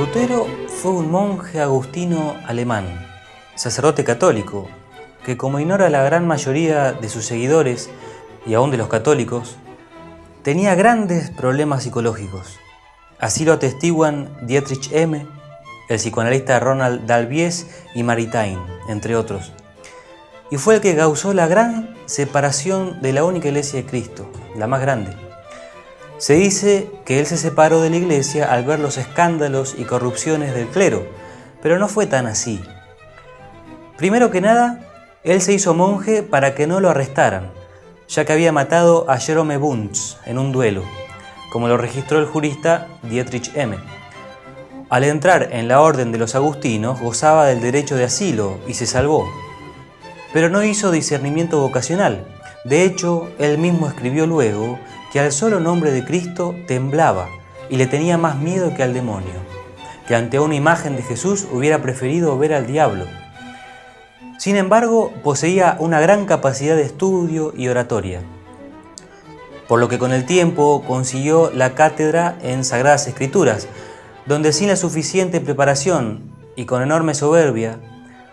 Lutero fue un monje agustino alemán, sacerdote católico, que, como ignora la gran mayoría de sus seguidores y aún de los católicos, tenía grandes problemas psicológicos. Así lo atestiguan Dietrich M., el psicoanalista Ronald Davies y Maritain, entre otros. Y fue el que causó la gran separación de la única iglesia de Cristo, la más grande. Se dice que él se separó de la iglesia al ver los escándalos y corrupciones del clero, pero no fue tan así. Primero que nada, él se hizo monje para que no lo arrestaran, ya que había matado a Jerome Bunz en un duelo, como lo registró el jurista Dietrich M. Al entrar en la orden de los agustinos, gozaba del derecho de asilo y se salvó. Pero no hizo discernimiento vocacional. De hecho, él mismo escribió luego que al solo nombre de Cristo temblaba y le tenía más miedo que al demonio, que ante una imagen de Jesús hubiera preferido ver al diablo. Sin embargo, poseía una gran capacidad de estudio y oratoria, por lo que con el tiempo consiguió la cátedra en Sagradas Escrituras, donde sin la suficiente preparación y con enorme soberbia,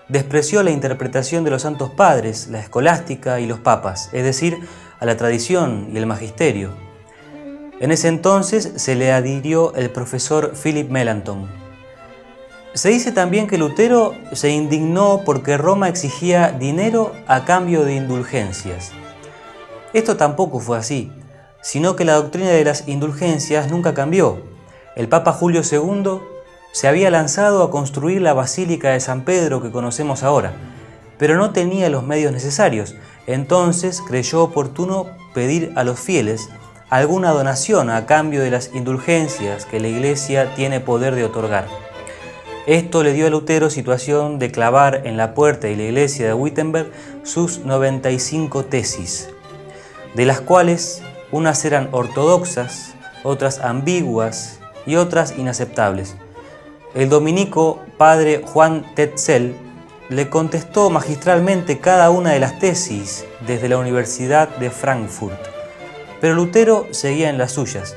despreció la interpretación de los santos padres, la escolástica y los papas, es decir, a la tradición y el magisterio. En ese entonces se le adhirió el profesor Philip Melanchthon. Se dice también que Lutero se indignó porque Roma exigía dinero a cambio de indulgencias. Esto tampoco fue así, sino que la doctrina de las indulgencias nunca cambió. El Papa Julio II se había lanzado a construir la Basílica de San Pedro que conocemos ahora, pero no tenía los medios necesarios. Entonces creyó oportuno pedir a los fieles alguna donación a cambio de las indulgencias que la Iglesia tiene poder de otorgar. Esto le dio a Lutero situación de clavar en la puerta de la iglesia de Wittenberg sus 95 tesis, de las cuales unas eran ortodoxas, otras ambiguas y otras inaceptables. El dominico padre Juan Tetzel le contestó magistralmente cada una de las tesis desde la Universidad de Frankfurt, pero Lutero seguía en las suyas.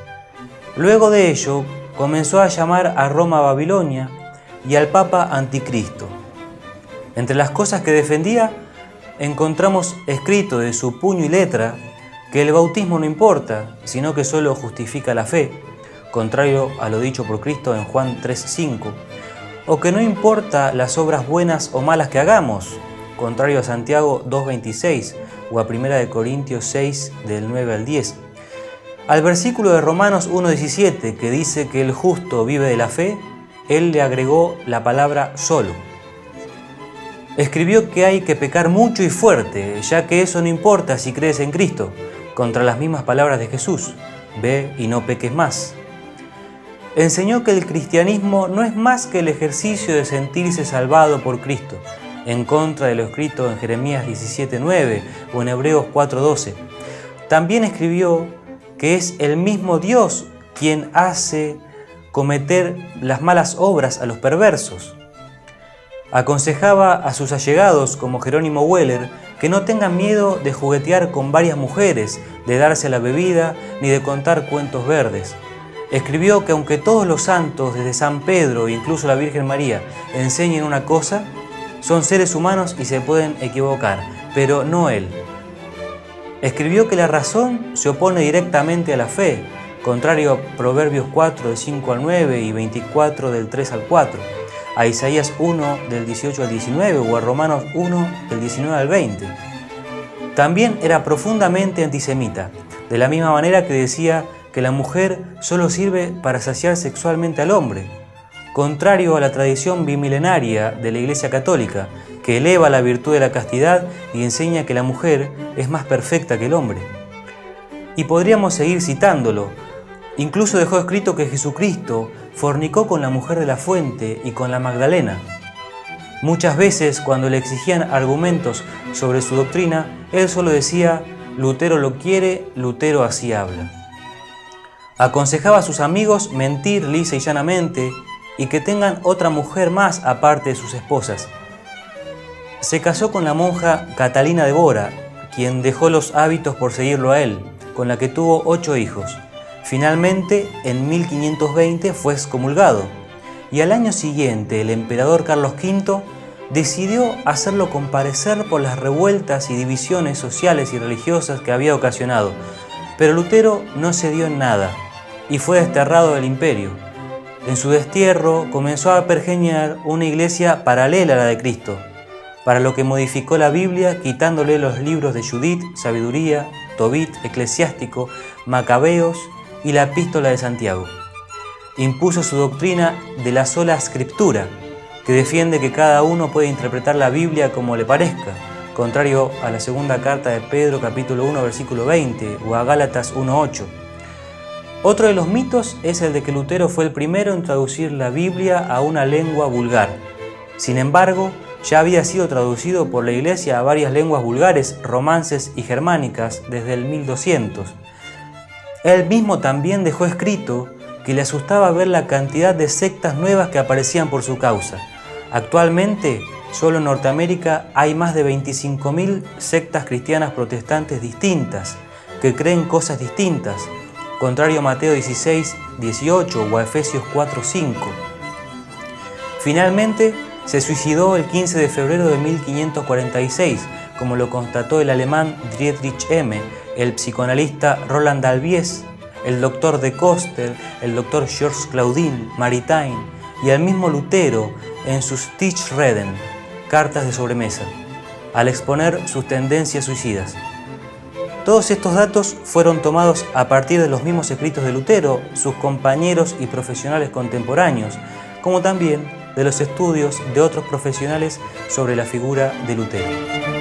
Luego de ello, comenzó a llamar a Roma Babilonia y al Papa Anticristo. Entre las cosas que defendía, encontramos escrito de su puño y letra que el bautismo no importa, sino que solo justifica la fe, contrario a lo dicho por Cristo en Juan 3:5, o que no importa las obras buenas o malas que hagamos, contrario a Santiago 2:26 o a 1 Corintios 6 del 9 al 10. Al versículo de Romanos 1:17 que dice que el justo vive de la fe, él le agregó la palabra solo. Escribió que hay que pecar mucho y fuerte, ya que eso no importa si crees en Cristo, contra las mismas palabras de Jesús: ve y no peques más. Enseñó que el cristianismo no es más que el ejercicio de sentirse salvado por Cristo, en contra de lo escrito en Jeremías 17:9 o en Hebreos 4:12. También escribió que es el mismo Dios quien hace cometer las malas obras a los perversos. Aconsejaba a sus allegados, como Jerónimo Weller, que no tengan miedo de juguetear con varias mujeres, de darse a la bebida, ni de contar cuentos verdes. Escribió que aunque todos los santos, desde San Pedro e incluso la Virgen María, enseñen una cosa, son seres humanos y se pueden equivocar, pero no él. Escribió que la razón se opone directamente a la fe, contrario a Proverbios 4, del 5 al 9 y 24, del 3 al 4, a Isaías 1, del 18 al 19 o a Romanos 1, del 19 al 20. También era profundamente antisemita, de la misma manera que decía que la mujer solo sirve para saciar sexualmente al hombre, contrario a la tradición bimilenaria de la Iglesia Católica, que eleva la virtud de la castidad y enseña que la mujer es más perfecta que el hombre. Y podríamos seguir citándolo. Incluso dejó escrito que Jesucristo fornicó con la mujer de la fuente y con la Magdalena. Muchas veces, cuando le exigían argumentos sobre su doctrina, él solo decía: Lutero lo quiere, Lutero así habla. Aconsejaba a sus amigos mentir lisa y llanamente y que tengan otra mujer más aparte de sus esposas. Se casó con la monja Catalina de Bora, quien dejó los hábitos por seguirlo a él, con la que tuvo 8 hijos. Finalmente, en 1520 fue excomulgado y al año siguiente el emperador Carlos V decidió hacerlo comparecer por las revueltas y divisiones sociales y religiosas que había ocasionado, pero Lutero no cedió en nada y fue desterrado del imperio. En su destierro comenzó a pergeñar una iglesia paralela a la de Cristo, para lo que modificó la Biblia quitándole los libros de Judith, Sabiduría, Tobit, Eclesiástico, Macabeos y la Epístola de Santiago. Impuso su doctrina de la sola escritura, que defiende que cada uno puede interpretar la Biblia como le parezca, contrario a la segunda carta de Pedro capítulo 1 versículo 20 o a Gálatas 1:8. Otro de los mitos es el de que Lutero fue el primero en traducir la Biblia a una lengua vulgar. Sin embargo, ya había sido traducido por la Iglesia a varias lenguas vulgares, romances y germánicas desde el 1200. Él mismo también dejó escrito que le asustaba ver la cantidad de sectas nuevas que aparecían por su causa. Actualmente, solo en Norteamérica hay más de 25.000 sectas cristianas protestantes distintas, que creen cosas distintas, contrario a Mateo 16:18 o a Efesios 4:5. Finalmente, se suicidó el 15 de febrero de 1546, como lo constató el alemán Friedrich M., el psicoanalista Roland Dalbiez, el doctor de Coster, el doctor Georges Claudin, Maritain y el mismo Lutero en sus Tischreden, cartas de sobremesa, al exponer sus tendencias suicidas. Todos estos datos fueron tomados a partir de los mismos escritos de Lutero, sus compañeros y profesionales contemporáneos, como también de los estudios de otros profesionales sobre la figura de Lutero.